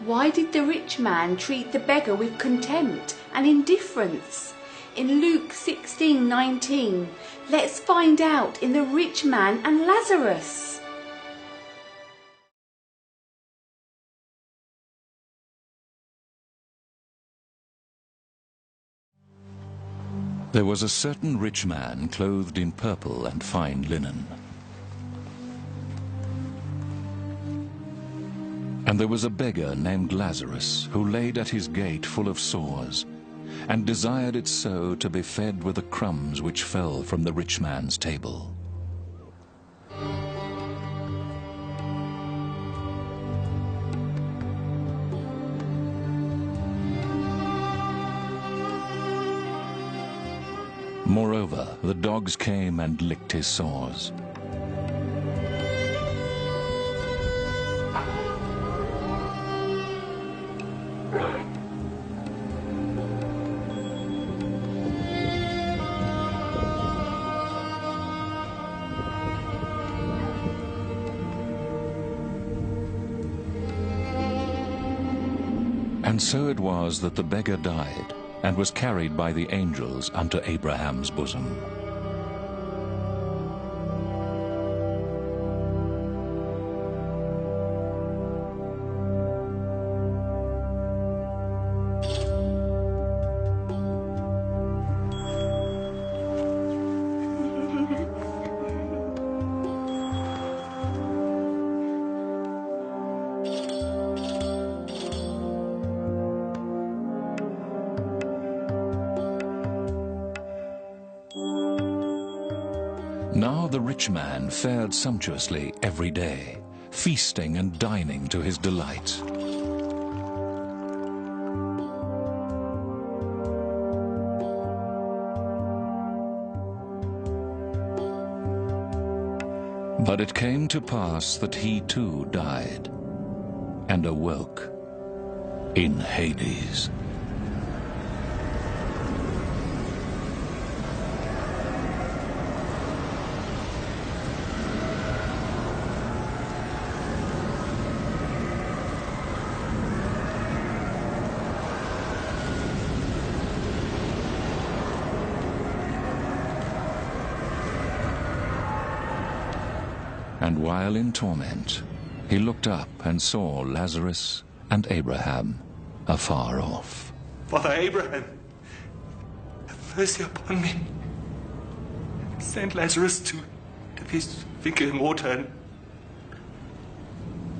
Why did the rich man treat the beggar with contempt and indifference? In Luke 16:19, let's find out in the rich man and Lazarus. There was a certain rich man clothed in purple and fine linen. And there was a beggar named Lazarus, who laid at his gate full of sores, and desired it so to be fed with the crumbs which fell from the rich man's table. Moreover, the dogs came and licked his sores. And so it was that the beggar died, and was carried by the angels unto Abraham's bosom. Now the rich man fared sumptuously every day, feasting and dining to his delight. But it came to pass that he too died, and awoke in Hades. And while in torment, he looked up and saw Lazarus and Abraham afar off. Father Abraham, have mercy upon me. Send Lazarus to dip his finger in water and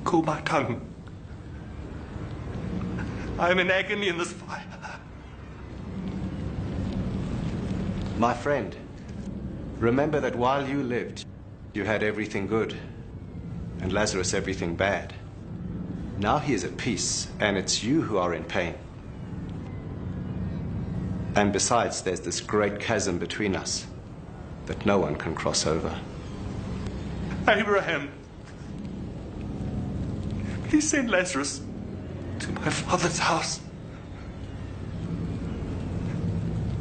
cool my tongue. I am in agony in this fire. My friend, remember that while you lived, you had everything good, and Lazarus everything bad. Now he is at peace, and it's you who are in pain. And besides, there's this great chasm between us that no one can cross over. Abraham, please send Lazarus to my father's house.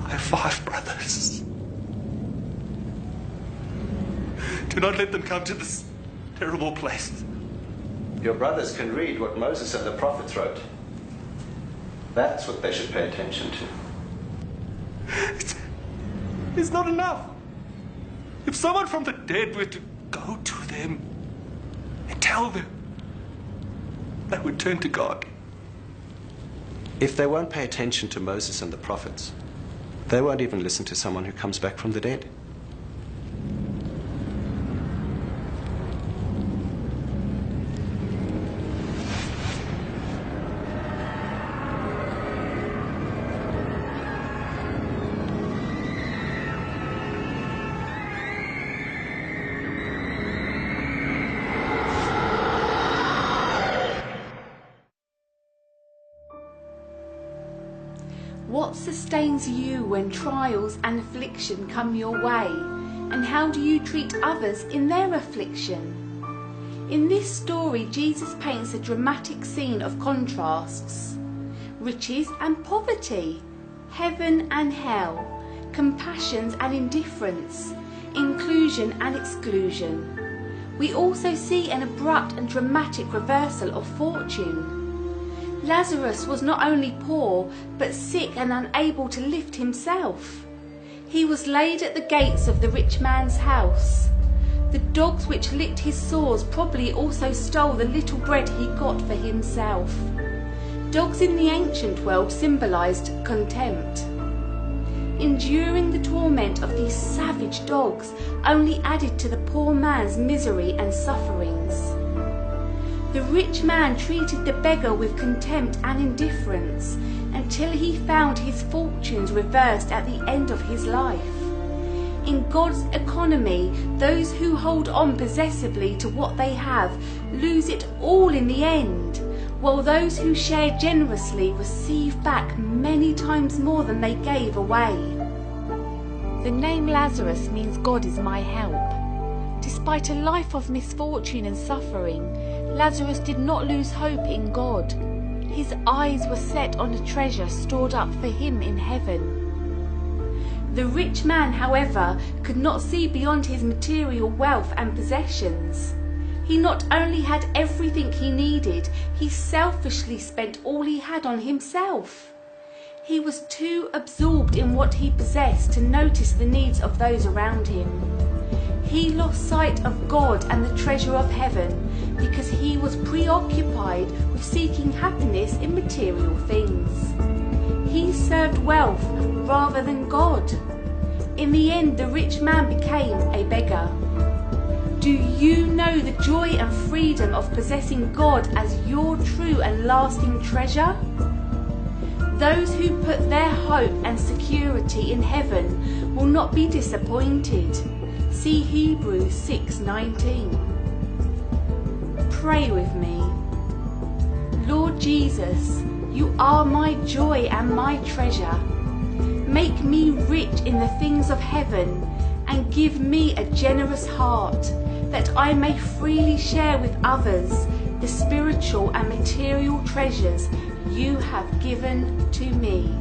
I have 5 brothers. Do not let them come to this terrible place. Your brothers can read what Moses and the prophets wrote. That's what they should pay attention to. It's not enough. If someone from the dead were to go to them and tell them, they would turn to God. If they won't pay attention to Moses and the prophets, they won't even listen to someone who comes back from the dead. What sustains you when trials and affliction come your way? And how do you treat others in their affliction? In this story, Jesus paints a dramatic scene of contrasts. Riches and poverty, heaven and hell, compassion and indifference, inclusion and exclusion. We also see an abrupt and dramatic reversal of fortune. Lazarus was not only poor, but sick and unable to lift himself. He was laid at the gates of the rich man's house. The dogs which licked his sores probably also stole the little bread he got for himself. Dogs in the ancient world symbolized contempt. Enduring the torment of these savage dogs only added to the poor man's misery and sufferings. The rich man treated the beggar with contempt and indifference until he found his fortunes reversed at the end of his life. In God's economy, those who hold on possessively to what they have lose it all in the end, while those who share generously receive back many times more than they gave away. The name Lazarus means God is my help. Despite a life of misfortune and suffering, Lazarus did not lose hope in God. His eyes were set on a treasure stored up for him in heaven. The rich man, however, could not see beyond his material wealth and possessions. He not only had everything he needed, he selfishly spent all he had on himself. He was too absorbed in what he possessed to notice the needs of those around him. He lost sight of God and the treasure of heaven because he was preoccupied with seeking happiness in material things. He served wealth rather than God. In the end, the rich man became a beggar. Do you know the joy and freedom of possessing God as your true and lasting treasure? Those who put their hope and security in heaven will not be disappointed. See Hebrews 6:19. Pray with me. Lord Jesus, you are my joy and my treasure. Make me rich in the things of heaven and give me a generous heart, that I may freely share with others the spiritual and material treasures you have given to me.